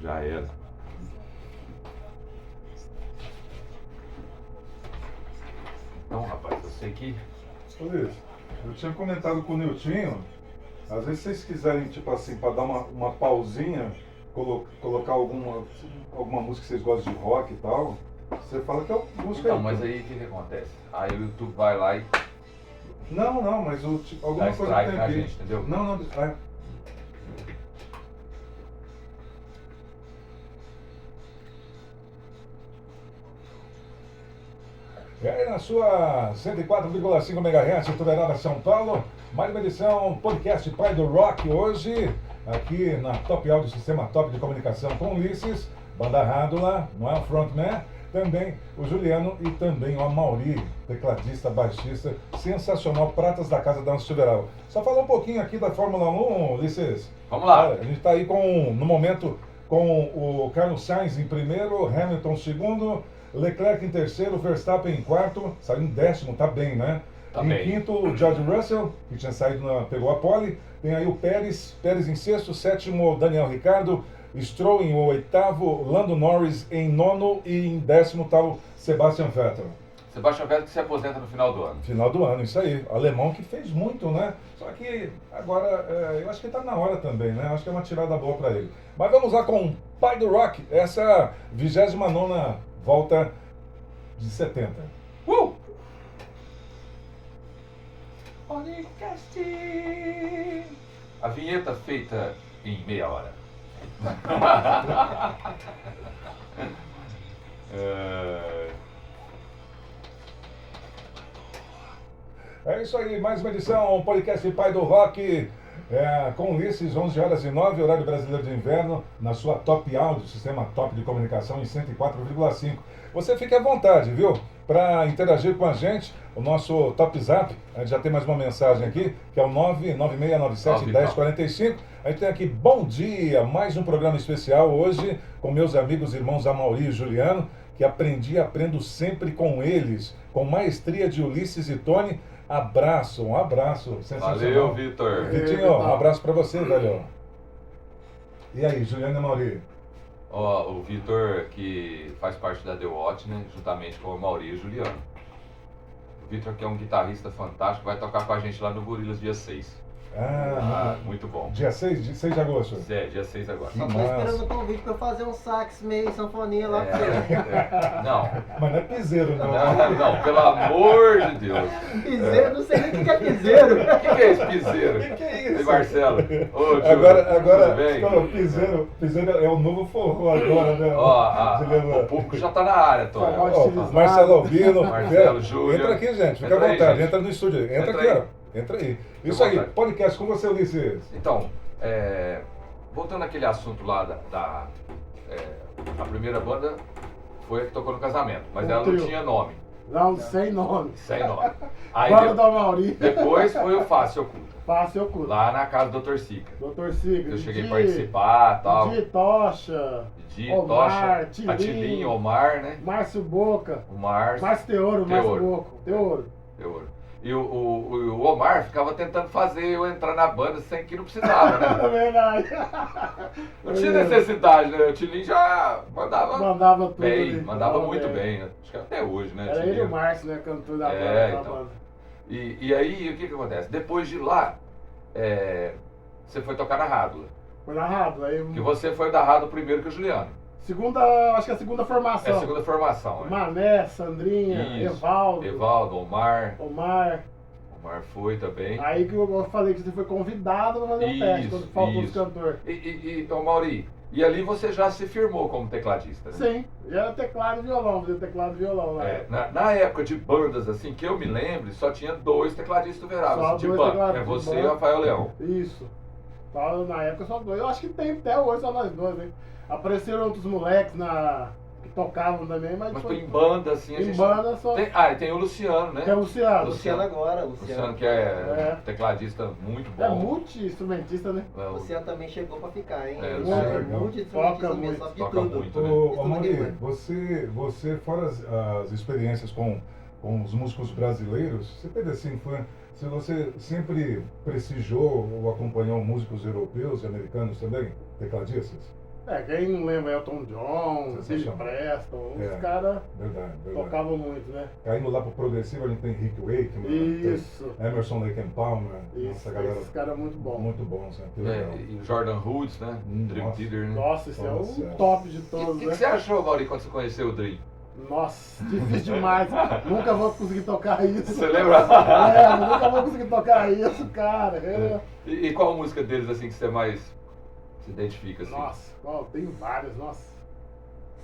Já era. Então, rapaz, eu sei que... Ô Luiz, eu tinha comentado com o Niltinho, às vezes vocês quiserem, tipo assim, para dar uma pausinha, colocar alguma música que vocês gostam de rock e tal, você fala que é música Então, aí. mas aí o que acontece? Aí o YouTube vai lá e Não, mas alguma dá coisa strike tem na aqui. gente, entendeu? Não, E aí na sua 104,5 MHz, Tuverada São Paulo, mais uma edição podcast Pai do Rock hoje, aqui na Top Audio Sistema Top de Comunicação com Ulisses, Banda Rádula, não é o frontman, também o Juliano e também o Amauri, tecladista, baixista, sensacional, pratas da casa da Silveral. Só falar um pouquinho aqui da Fórmula 1, Ulisses. Vamos lá. A gente está aí no momento com o Carlos Sainz em primeiro, Hamilton segundo, Leclerc em terceiro, Verstappen em quarto, saiu em décimo, tá bem, né? Tá em bem. quinto, o George Russell, que tinha saído, pegou a pole. Tem aí o Pérez em sexto, sétimo, Daniel Ricciardo, Stroll em oitavo, Lando Norris em nono e em décimo tá o Sebastian Vettel. Sebastian Vettel que se aposenta no final do ano. Final do ano, isso aí. Alemão que fez muito, né? Só que agora, eu acho que tá na hora também, né? Acho que é uma tirada boa para ele. Mas vamos lá com o Pai do Rock, essa 29ª volta de 70. Podcast. A vinheta feita em meia hora. É isso aí, mais uma edição, podcast Pai do Rock, com Ulisses, 11h09, horário brasileiro de inverno, na sua Top Audio, sistema top de comunicação em 104,5. Você fique à vontade, viu? Para interagir com a gente, o nosso Top Zap, a gente já tem mais uma mensagem aqui, que é o 996971045. A gente tem aqui, bom dia, mais um programa especial hoje, com meus amigos irmãos Amauri e Juliano, que aprendi e aprendo sempre com eles, com maestria de Ulisses e Tony. Abraço, um abraço. Valeu, Vitor. Vitinho, um abraço pra você, velho. E aí, Juliano e Amauri? Ó, o Vitor que faz parte da The Watch, né? Juntamente com o Mauri e o Juliano. O Vitor que é um guitarrista fantástico, vai tocar com a gente lá no Gorilas dia 6. Muito bom. Dia 6 de agosto. Dia 6 agora. Só tô esperando o convite pra eu fazer um sax meio sanfonia lá pra você. Não. Mas não é piseiro, não. Não, pelo amor de Deus. Piseiro, não sei nem o que é piseiro. O que é esse piseiro? O que é isso? E Marcelo? Ô, tio, Agora, tudo bem? piseiro é o novo forró agora, né? O público já tá na área, Tony. Marcelo Albino, Marcelo, Júlio. entra aqui, gente, fica à Entra aí, vontade, gente. entra no estúdio, entra aqui, aí. ó. Entra aí. Isso aí, podcast com você, Ulisses. Então, voltando àquele assunto lá a primeira banda foi a que tocou no casamento, mas ela não tinha nome. Não, sem nome. Sem nome. Aí Banda do Amauri. depois foi o Fácil Oculto. Fácil oculto. Lá na casa do Dr. Sica. Doutor Siga. Eu cheguei a participar e tal. De Tocha. De Omar, Tocha, Atilinho, Omar, né? Márcio Boca. O Márcio. Márcio Teouro, Márcio Boca. Teouro. E o Omar ficava tentando fazer eu entrar na banda sem que não precisava, né? É verdade. Não tinha necessidade, né? O Tilinho já Mandava tudo. bem, ali. mandava muito bem, né? Acho que até hoje, né? Era ele e Tilinho. o Márcio, né? Cantor da banda. É, da então. banda. E aí, o que acontece? Depois de lá, você foi tocar na Rádula. Foi narrado. Aí, Que você foi da Rádula primeiro que o Juliano. acho que é a segunda formação. É a segunda formação, né? Mané, Sandrinha, Isso. Evaldo, Omar. Omar. Omar foi também. Aí que eu falei que você foi convidado pra fazer um teste quando faltou os cantores. Então, Mauri, e ali você já se firmou como tecladista, né? Sim, já era teclado e violão, fazia teclado e violão lá. Na época de bandas, assim, que eu me lembre, só tinha 2 tecladistas veráveis, Só assim, de dois banda. tecladistas É de você e banda. o Rafael Leão. Isso. Na época só 2. Eu acho que tem até hoje só nós 2, hein? Apareceram outros moleques que tocavam também, mas Mas foi em banda, assim, a em gente... banda só. E tem o Luciano, né? É o Luciano. Luciano agora, Luciano, Luciano. que é tecladista muito bom. É multi-instrumentista, né? É, o- Luciano também chegou pra ficar, hein? É, Luciano é legal. multi-instrumentista Toca mesmo, muito, sabe de toca tudo. muito, né? Ô, Amaury, você fora as experiências com os músicos brasileiros, você teve assim, Se você sempre prestigiou ou acompanhou músicos europeus e americanos também, tecladistas? Quem não lembra Elton John, Billy Sensacional. Preston, É. os caras Verdade. tocavam muito, né? Caindo lá pro progressivo, a gente tem Rick Wakeman, Isso, tem Emerson Lake and Palmer. isso, Nossa, galera, esses caras muito bons. muito bons, né? Que legal. E o Jordan Hoods, né? Dream Nossa. Theater, né? Nossa, esse é Nossa. o top de O todos, que né? você achou, Mauri, quando você conheceu o Dream? Nossa, difícil demais. Nunca vou conseguir tocar isso. Você lembra? Nunca vou conseguir tocar isso, cara. E qual música deles, assim, que você mais se identifica, assim? Nossa, tem várias, nossa.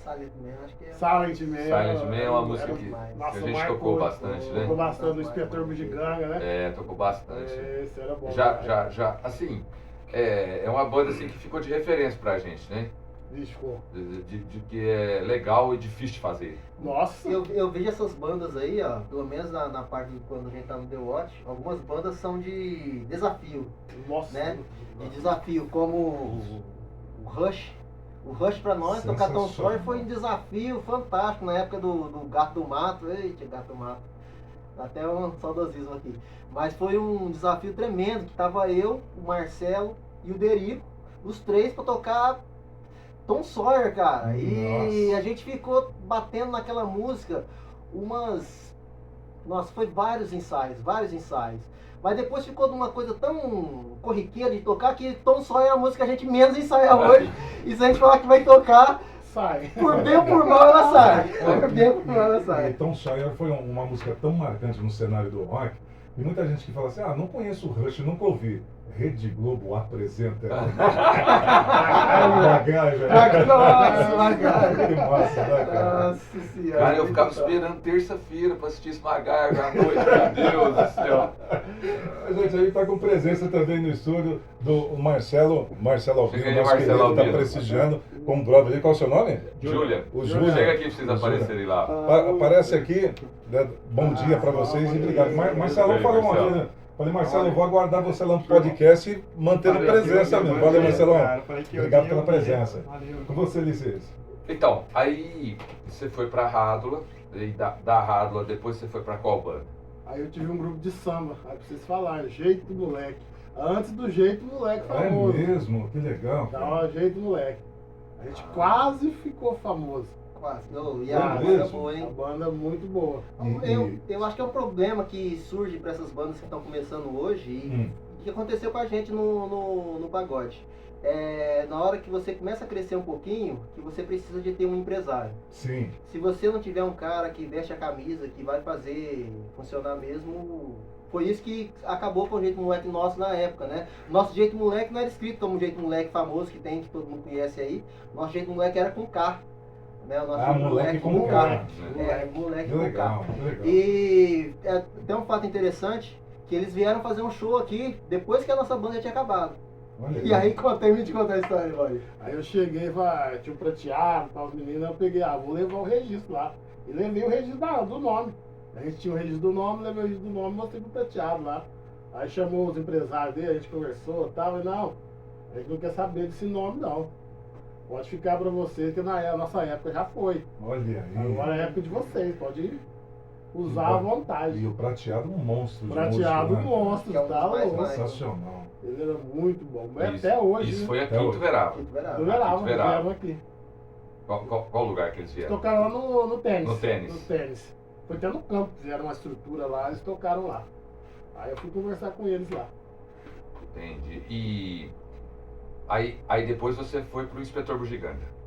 Silent Man, acho que é. Silent Man. Silent Man é uma música era que, demais. que Nossa, a gente marcou, tocou bastante, Tocou né? bastante no Inspetor Bugiganga, né? Tocou bastante. Esse era bom. Já, assim, é uma banda, assim, que ficou de referência pra gente, né? Vixe, ficou. De que é legal e difícil de fazer. Nossa. Eu vejo essas bandas aí, ó, pelo menos na parte de quando a gente tá no The Watch, algumas bandas são de desafio, Nossa. né? De desafio, como o Rush. O Rush pra nós, tocar Tom Sensacional. Sawyer foi um desafio fantástico na época do Gato do Mato. Eita, Gato do Mato. Dá até um saudosismo aqui. Mas foi um desafio tremendo, que tava eu, o Marcelo e o Derico, os três pra tocar Tom Sawyer, cara. E Nossa. a gente ficou batendo naquela música umas... Nossa, foi vários ensaios. Mas depois ficou de uma coisa tão corriqueira de tocar que Tom Sawyer é a música que a gente menos ensaia hoje. E se a gente falar que vai tocar, Sai. por bem ou por mal ela sai. Por bem ou por mal ela sai. Tom Sawyer foi uma música tão marcante no cenário do rock, e muita gente que fala assim, não conheço o Rush, nunca ouvi. Rede Globo apresenta. MacGyver. Nossa, MacGyver. Que massa, né, cara? Nossa senhora. Cara, eu ficava esperando terça-feira pra assistir esse MacGyver à noite, meu Deus do céu. A gente aí tá com presença também no estúdio do Marcelo Albino, Chega aí, nosso Marcelo querido, tá Albino. prestigiando como brother ali. Qual é o seu nome? Júlia, O Júlia. chega aqui pra vocês O Júlia. aparecerem lá. Aparece aqui, né? Bom dia pra vocês e obrigado. Marcelo Bem, falou uma Marcelo. coisa. Falei, Marcelo, eu vou aguardar você lá no podcast e mantendo presença mesmo. Valeu, Marcelão. Obrigado pela presença. Com você, Licença. Então, aí você foi pra Rádula, e da Rádula depois você foi pra qual banda? Aí eu tive um grupo de samba, aí pra vocês falarem, Jeito Moleque. Antes do Jeito Moleque É famoso. mesmo? Que legal. cara. Então, Jeito Moleque. A gente quase ficou famoso. Quase. E É a banda mesmo? boa, A hein? banda é muito boa. Eu acho que é um problema que surge para essas bandas que estão começando hoje e que aconteceu com a gente no pagode. Na hora que você começa a crescer um pouquinho, que você precisa de ter um empresário. Sim. Se você não tiver um cara que veste a camisa, que vai fazer funcionar mesmo, foi isso que acabou com o Jeito Moleque nosso na época, né? Nosso Jeito Moleque não era escrito como Jeito Moleque famoso que tem, que todo mundo conhece aí. Nosso Jeito Moleque era com K. Né? O nosso Jeito moleque com K. K. Moleque Que com legal, K. que legal. E tem um fato interessante, que eles vieram fazer um show aqui depois que a nossa banda já tinha acabado. Olha E aí termina de contar a história, Mauri. Aí eu cheguei e falei, tinha um prateado, tal, os meninos, eu peguei, vou levar o registro lá. E levei o registro do nome. A gente tinha o registro do nome, levei o registro do nome e mostrei pro prateado lá. Aí chamou os empresários dele, a gente conversou e tal, e não, a gente não quer saber desse nome não. Pode ficar pra vocês, que na nossa época já foi. Olha aí. Agora é a época de vocês, pode usar à vontade. E o prateado um monstro. de Prateado músico, né, cara? monstro, Que é um tá dos mais louco. mais. Sensacional. Ele era muito bom. Mas Isso- até hoje, Isso né? foi aqui Até em hoje. Tuverava. Eu verava, Aqui em Tuverava. vieram aqui. Qual lugar que eles vieram? Tocaram lá no tênis. No tênis. No tênis. Foi até no campo, fizeram uma estrutura lá, eles tocaram lá. Aí eu fui conversar com eles lá. Entendi. E aí depois você foi pro Inspetor Bugiganga.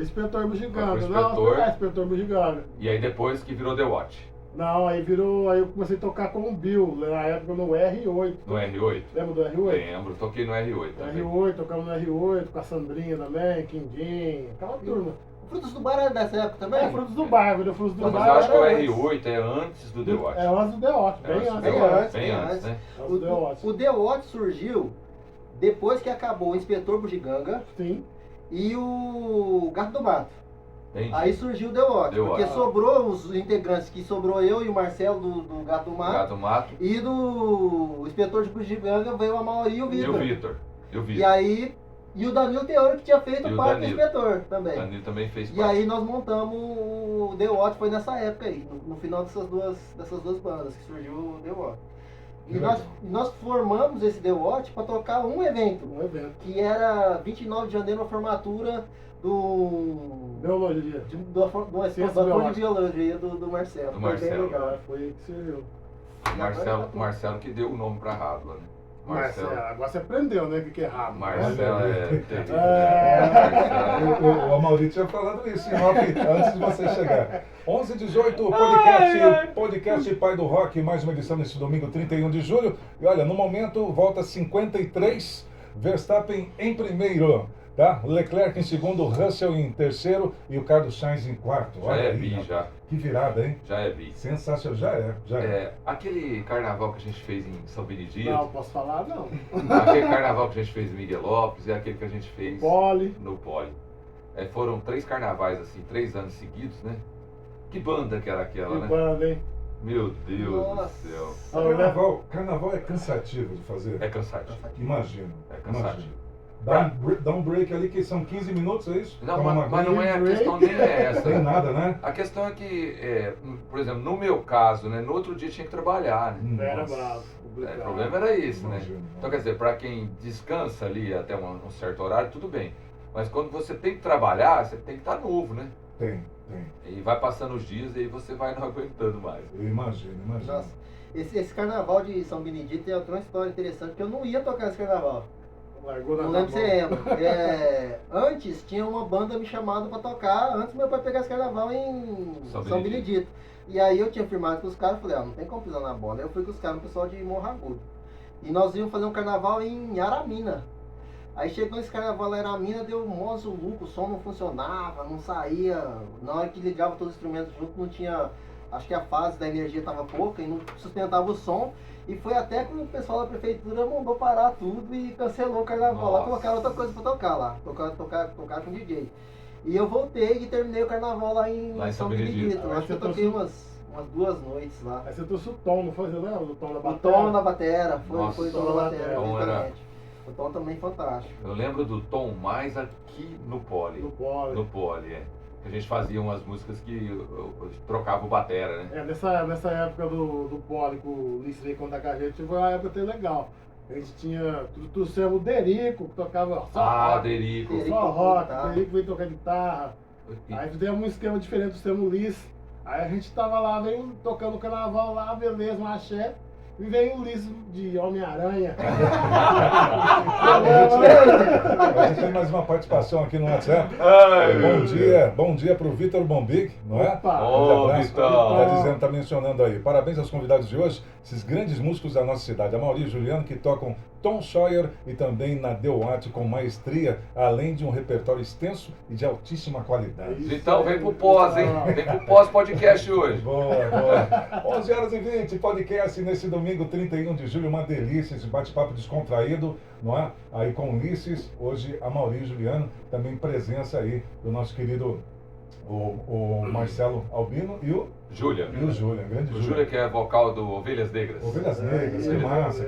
Inspetor Bugiganga. Foi pro Não, Inspetor. Inspetor Bugiganga. E aí depois que virou The Watch. Não, aí eu comecei a tocar com o Bill, na época no R8. No R8? Lembra do R8? Lembro, toquei no R8 também. R8, tocamos no R8, com a Sandrinha também, Quindim, aquela turma. Frutos do Bar era dessa época também? É, Frutos do Bar, virou Frutos do Não, mas Bar. eu acho que o era antes. R8 é antes do The Watch. É antes do The Watch, bem antes. do bem The antes, Watch. Bem bem antes, antes. né? Antes do The Watch. O The Watch surgiu depois que acabou o Inspetor Bugiganga Sim. e o Gato do Mato. Entendi. Aí surgiu o The Watch, The porque Watch. sobrou os integrantes, que sobrou eu e o Marcelo do Gato do Mato. Gato Mato E do Inspetor de Bugiganga veio a Mauri e o e o Vitor. Vitor. E o E Vitor. aí E o Danilo Teoro que tinha feito E o parte do Danilo. inspetor O também. Danilo também fez E parte. aí nós montamos o The Watch, foi nessa época aí, no final dessas duas bandas que surgiu o The Watch. E nós formamos esse The Watch para tocar um evento, que era 29 de janeiro, a formatura Biologia. da Ciência Faculdade biológica. de Biologia do Marcelo. Do Foi bem Marcelo. legal. Foi aí que serviu. Marcelo que deu o nome pra Radla, né? Marcelo, agora você aprendeu, né? O que é errado. Marcelo é terrível. É. O Amaury tinha falado isso em off antes de você chegar. 11h18, podcast Pai do Rock, mais uma edição nesse domingo, 31 de julho. E olha, no momento, volta 53, Verstappen em primeiro, tá? Leclerc em segundo, Russell em terceiro e o Carlos Sainz em quarto. Já Olha é aí, bi, rapaz. já. Que virada, hein? Já é bi. Sensacional, já é. Aquele carnaval que a gente fez em São Benedito, Não, posso falar não. aquele carnaval que a gente fez em Miguel Lopes e aquele que a gente fez Poli. no Poli. Foram 3 carnavais, assim, 3 anos seguidos, né? Que banda que era aquela, Que né? banda, hein? Meu Deus Nossa. do céu. Carnaval é cansativo de fazer. É cansativo. Imagino. É cansativo. Dá um break ali que são 15 minutos, é isso? Não, Toma uma mas não é a break. questão nem é essa. Tem nada, né? A questão é que, por exemplo, no meu caso, né? No outro dia tinha que trabalhar, né? Era Nossa. bravo. O problema era isso, né? Imagino. Então, quer dizer, para quem descansa ali até um certo horário, tudo bem. Mas quando você tem que trabalhar, você tem que estar novo, né? Tem. E vai passando os dias e aí você vai não aguentando mais. Eu imagino. Nossa, esse carnaval de São Benedito tem outra história interessante, porque eu não ia tocar esse carnaval. Largou na Não lembro se mão. você lembra. Antes tinha uma banda me chamando pra tocar, antes do meu pai pegar esse carnaval em São São Benedito. Benedito. E aí eu tinha firmado com os caras, falei, não tem como pisar na bola. Aí eu fui com os caras, o pessoal de Morragudo. E nós íamos fazer um carnaval em Aramina. Aí chegou esse carnaval lá em Aramina, deu um mozo louco, o som não funcionava, não saía. Na hora que ligava todos os instrumentos junto, não tinha. Acho que a fase da energia estava pouca e não sustentava o som. E foi até que o pessoal da prefeitura mandou parar tudo e cancelou o carnaval lá, Nossa. colocaram outra coisa pra tocar lá. Tocar com DJ. E eu voltei e terminei o carnaval lá em Lá em São São Benedito. Benedito. Acho que eu toquei umas 2 noites lá. Aí você trouxe o Tom, não foi? Você lembra? O Tom da O bateria? Tom na batera, Nossa, foi o Tom Tom na na batera. batera, Tom era- exatamente. O Tom também fantástico. Eu lembro do Tom mais aqui no Poli. No Poli. No Poli, é. A gente fazia umas músicas que eu trocava o batera, né? Nessa época do Poli, que o Luiz veio contar com a gente, foi uma época até legal. A gente tinha, trouxemos o Derico, que tocava só rock. Derico. Derico. Só rock, Tá. o Derico veio tocar guitarra. Aí fizemos um esquema diferente, trouxemos o Liz. Aí a gente tava lá, veio tocando carnaval lá, beleza, um axé. E veio o Liz de Homem-Aranha. A gente tem mais uma participação aqui no WhatsApp. Bom dia pro Vitor Bombig, não é? Opa! Ô, Grande abraço. Vitor. Tá mencionando aí. Parabéns aos convidados de hoje, esses grandes músicos da nossa cidade, Amaury e Juliano, que tocam Tom Sawyer e também na The Watch com maestria, além de um repertório extenso e de altíssima qualidade. Então vem pro pós, hein? Vem pro pós-podcast hoje. Boa. 11h20, podcast nesse domingo 31 de julho, uma delícia, esse bate-papo descontraído, não é? Aí com Ulisses, hoje Amaury e Juliano, também presença aí do nosso querido o Marcelo Albino e o Júlia. Júlia, grande O Júlia. Júlia que é vocal do Ovelhas Negras. Ovelhas Negras,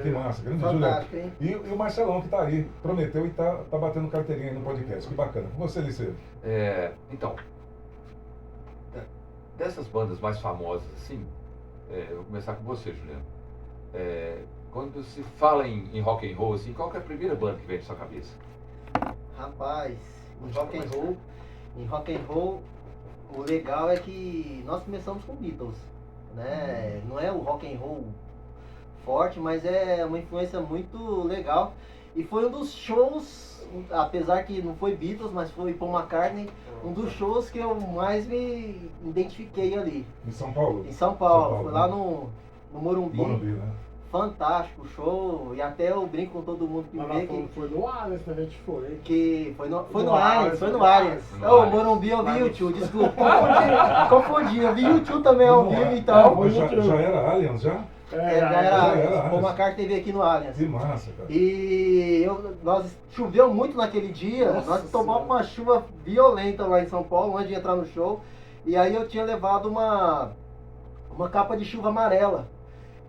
que massa, grande Júlia. Fantástico, hein? E o Marcelão que tá aí, prometeu e tá batendo carteirinha aí no podcast, que bacana. Com você, Liceu. Então, dessas bandas mais famosas assim, eu vou começar com você, Juliano. Quando se fala em rock and roll, assim, qual que é a primeira banda que vem na sua cabeça? Rapaz, em rock and roll, o legal é que nós começamos com Beatles, né? Não é o rock and roll forte, mas é uma influência muito legal. E foi um dos shows, apesar que não foi Beatles, mas foi Paul McCartney, um dos shows que eu mais me identifiquei ali, Em São Paulo? em São Paulo. São Paulo, Foi lá né? no Morumbi. Morumbi, né? Fantástico o show, e até eu brinco com todo mundo que Mas vê nós que fomos- foi no Allianz que a gente foi. que foi no No Allianz, Allianz, foi no no Allianz. Allianz. Ô, Morumbi eu vi o tio, desculpa, confundi, eu vi o tio também ao vivo, então. Mas já era Allianz, já? Já era Allianz. Allianz, Paul McCartney veio aqui no Allianz. Que massa, cara. E nós choveu muito naquele dia, Nossa nós tomamos Senhora. uma chuva violenta lá em São Paulo, antes de entrar no show. E aí eu tinha levado uma capa de chuva amarela.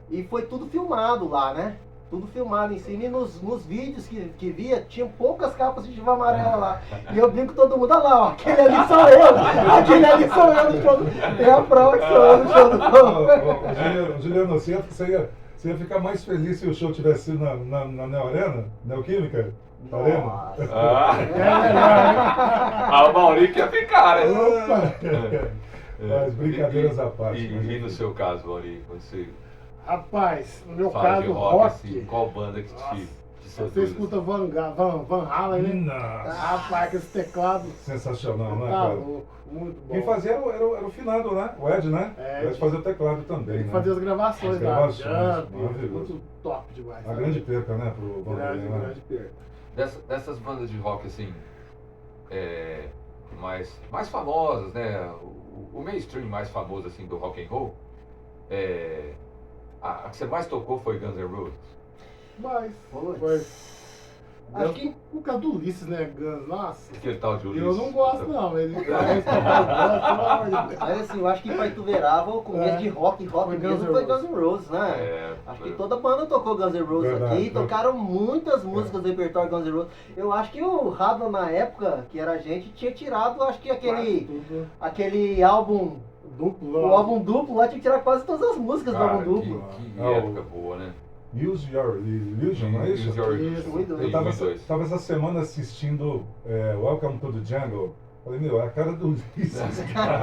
E foi tudo filmado lá, né? tudo filmado em cima, e nos vídeos que via, tinha poucas capas de chuva amarela lá. E eu brinco com todo mundo, olha lá, ó, aquele ali sou eu, aquele ali sou eu no show do... Tem a prova que sou eu no show do povo. Juliano, você ia ficar mais feliz se o show tivesse sido na Neoarena, Neoquímica? Arena? O Maurício quer ficar, né? Mas brincadeiras à parte. E no seu caso, Maurício, você Rapaz, no meu fala de caso, rock, rock. assim, qual banda que Nossa. te Você seduz? escuta Van Halen, né? Nossa, Rapaz, com esse teclado. sensacional, né, Tá cara? louco, muito bom. Quem fazia era o finado, né? O Ed, né? É, o Ed fazia o teclado também, Tem que né? fazer as gravações As lá. gravações, Jump, maravilhoso. muito top demais. A sabe? grande perca, né, pro Vanderlei, né? grande perca. Dessas bandas de rock, assim, mais famosas, né? O mainstream mais famoso, assim, do rock and roll, a que você mais tocou foi Guns N' Roses. Mas, Putz. foi. Acho que Por causa do Ulisses, né, Guns? Nossa. Aquele tal de Ulisses. Eu não gosto, não. Ele pelo amor de Deus. Mas assim, eu acho que pra Ituverava o começo de rock Foi mesmo Guns N' foi Guns Roses. N' Roses, né? Acho que toda banda tocou Guns N' Roses Verdade, aqui, verdade. tocaram muitas músicas do repertório Guns N' Roses. Eu acho que o Radon na época, que era a gente, tinha tirado, acho que aquele álbum, Duplo. o álbum duplo lá tinha que tirar quase todas as músicas do Cara, álbum que, duplo. que Ah, o- época boa, né? Use Your Illusion, não é isso? Use Your Isso, Illusion. muito Tem Eu tava, um e dois. tava essa semana assistindo Welcome to the Jungle. Falei, meu, é a cara do Ulisses, cara.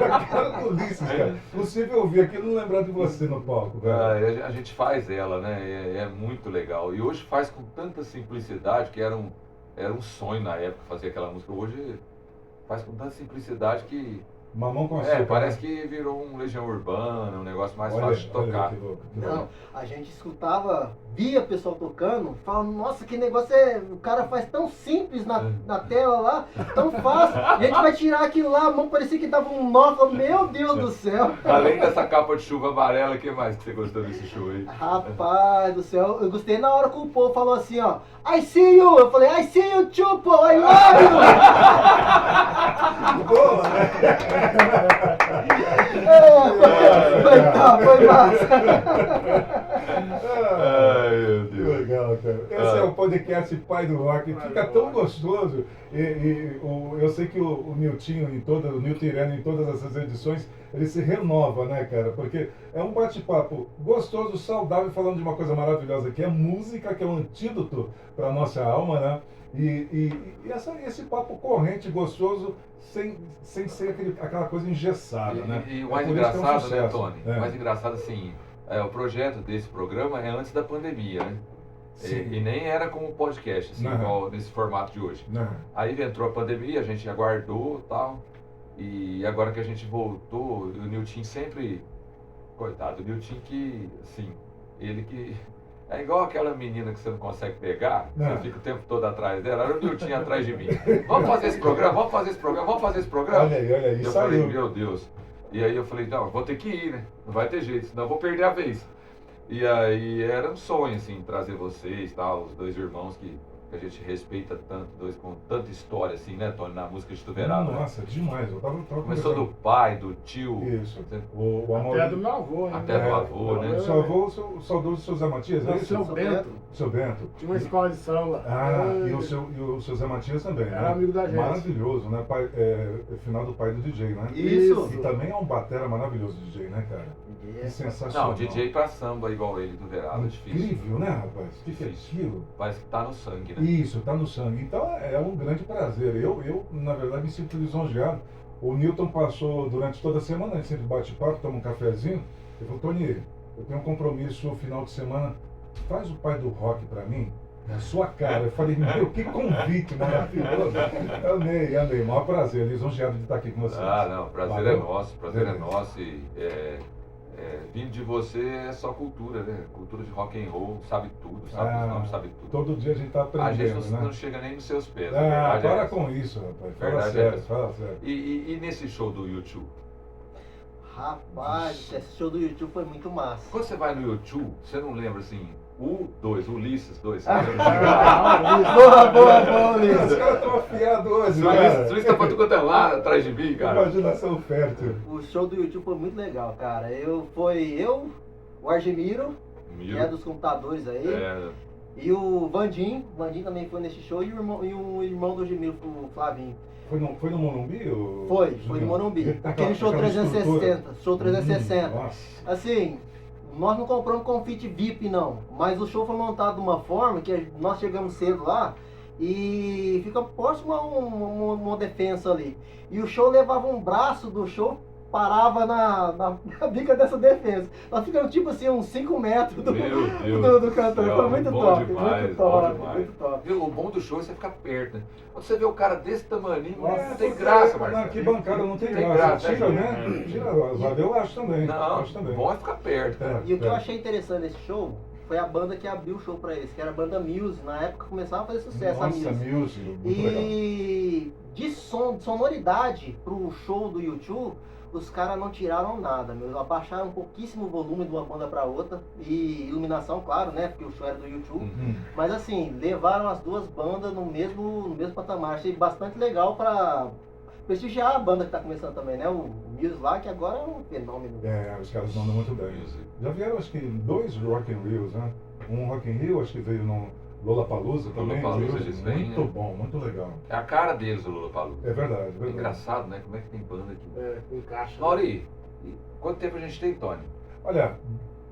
É a cara do Ulisses, cara. Possível ouvir aquilo e não lembrar de você no palco, cara. A gente faz ela, né? É muito legal. E hoje faz com tanta simplicidade que era um sonho na época fazer aquela música. Hoje faz com tanta simplicidade que Mamão com açúcar. parece né? que virou um Legião Urbana, um negócio mais Olha, fácil de olha tocar. que louco, que Não, louco. a gente escutava, via o pessoal tocando, falava, nossa, que negócio o cara faz tão simples na tela lá, tão fácil. A gente vai tirar aquilo lá, a mão parecia que dava um nó, falava, meu Deus do céu. Além dessa capa de chuva amarela, o que mais que você gostou desse show aí? Rapaz do céu, eu gostei na hora que o povo falou assim, ó, I see you, eu falei, I see you too, pô, I love you. Boa, né? Foi massa. Ai, meu Que Deus. legal, cara. Esse é o podcast Pai do Rock. Fica tão gostoso. Eu sei que o Niltinho, o Nilton Irene, em todas essas edições, ele se renova, né, cara? Porque é um bate-papo gostoso, saudável, falando de uma coisa maravilhosa, que é música, que é um antídoto para a nossa alma, né? E esse papo corrente, gostoso, sem ser aquela coisa engessada, né? E o É mais por isso que é um engraçado, né, sucesso. Tony? É. O mais engraçado, assim, o projeto desse programa é antes da pandemia, né? Sim. E nem era como podcast, assim, Não. igual nesse formato de hoje. Né? Aí entrou a pandemia, a gente aguardou e tal. E agora que a gente voltou, o Nilton sempre. Coitado, o Nilton que, assim, ele que. É igual aquela menina que você não consegue pegar, Não. você fica o tempo todo atrás dela, era o Nilton atrás de mim. Vamos fazer esse programa, vamos fazer esse programa, vamos fazer esse programa. Olha aí, Eu saiu. falei, meu Deus. E aí eu falei, não, vou ter que ir, né? Não vai ter jeito, senão eu vou perder a vez. E aí era um sonho, assim, trazer vocês, tal, os dois irmãos que a gente respeita tanto, dois com tanta história, assim, né, Tony, na música de Tuverava. Né? Nossa, demais. Eu tava Começou do conversando. pai, do tio, Isso. O amor. Até do meu avô, né? Até do avô, né? O seu avô, o saudoso seu Zé Matias, é Não, isso? seu Bento. Seu Bento. Tinha uma escola de samba. E o seu Zé Matias também, né? Era amigo da gente. Maravilhoso, né? Final do pai do DJ, né? Isso. E também é um batera maravilhoso DJ, né, cara? Que sensacional. Não, DJ pra samba igual ele do Verado, é difícil. Incrível, né, rapaz? O que é Difícil. aquilo? Parece que tá no sangue, né? Isso, tá no sangue. Então é um grande prazer. Eu, na verdade, me sinto lisonjeado. O Newton passou durante toda a semana, a gente sempre bate papo, toma um cafezinho. Ele falou, Tony, eu tenho um compromisso no final de semana, faz o pai do rock pra mim, na sua cara. Eu falei, meu, que convite maravilhoso. Amei, maior prazer, lisonjeado de estar aqui com vocês. Ah, não, prazer Valeu. é nosso, prazer é Beleza. nosso. E, vindo de você é só cultura, né? Cultura de rock and roll, sabe tudo, sabe os nomes, sabe tudo. Todo dia a gente tá A gente aprendendo, não né? chega nem nos seus pés. a Ah, verdade é para essa. com isso, rapaz. Fala Verdade é sério, essa. fala sério. E nesse show do YouTube? Rapaz, esse show do YouTube foi muito massa. Quando você vai no YouTube, você não lembra assim, Ulisses 2, você Ah, lembra? boa, Os Ulisses. caras estão afiados hoje, Ulisses tá pra tu quanto é lá atrás de mim, cara. Imaginação fértil. O show do YouTube foi muito legal, cara. Eu, o Argemiro, que é dos computadores aí. É, E o Vandinho também foi nesse show, e o irmão do Gemil, o Flavinho. Foi no Morumbi? Foi no Morumbi. Aquele show 360. Show 360. Nossa. Assim, nós não compramos convite VIP não, mas o show foi montado de uma forma que nós chegamos cedo lá e fica próximo a uma defensa ali. E o show levava um braço do show, parava na bica dessa defesa. Nós ficamos tipo assim, uns 5 metros do cantor. Foi muito bom top, demais, muito bom top, demais. muito top. Viu? O bom do show é você ficar perto, né? Quando você vê o cara desse tamaninho, Nossa, não tem graça, Na Marcelo. arquibancada não tem Tem graça. graça, Tira, né? né? Tira, eu acho também. Não, acho também. bom é ficar perto, cara. E o que eu achei interessante nesse show foi a banda que abriu o show pra eles, que era a banda Muse. Na época começava a fazer sucesso Nossa, a Muse. Muse, muito legal. E de sonoridade pro show do YouTube, os caras não tiraram nada, meu. Abaixaram pouquíssimo volume de uma banda pra outra. E iluminação, claro, né? Porque o show era do YouTube. Mas assim, levaram as duas bandas no mesmo patamar. Achei bastante legal pra prestigiar a banda que tá começando também, né? O Muse lá, que agora é um fenômeno. É, os caras mandam muito bem. Já vieram, acho que, 2 Rock in Rios, né? Um Rock in Rio, acho que veio no Lollapalooza também. Lollapalooza, Rios. eles vêm, Muito né? bom, muito legal. É a cara deles, o Lollapalooza. É verdade, É verdade. engraçado, né? Como é que tem banda aqui? Encaixa. Mauri, e quanto tempo a gente tem, Tony? Olha,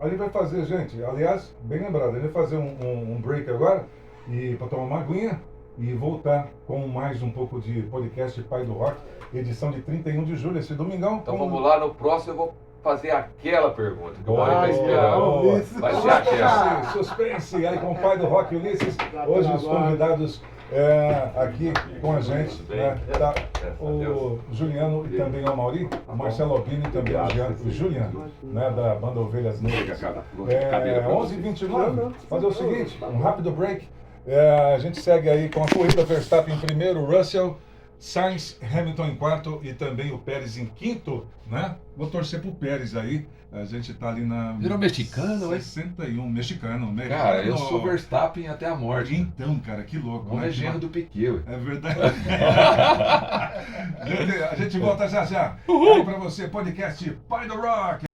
a gente vai fazer, gente, aliás, bem lembrado, a gente vai fazer um break agora e para tomar uma aguinha e voltar com mais um pouco de podcast Pai do Rock, edição de 31 de julho, esse domingão. Então vamos lá, no próximo eu vou fazer aquela pergunta que o Boa, Mauri tá esperando. boa. Vai ser aquela. Suspense aí com o Pai do Rock, Ulisses. Hoje os convidados aqui com a gente, né, tá o Juliano e também o Mauri, o Marcelo Albino e também o Juliano, né, da banda Ovelhas Negras. 11h29, fazer o seguinte, um rápido break. A gente segue aí com a corrida Verstappen em primeiro, Russell, Sainz, Hamilton em quarto e também o Pérez em quinto, né? Vou torcer pro Pérez aí. A gente tá ali na... Virou mexicano, hein? 61, mexicano. Cara, eu sou Verstappen até a morte. Então, cara, que louco. Não é genro do Piquet, ué. É verdade. A gente volta já já. Aí pra você, podcast Pai do Rock.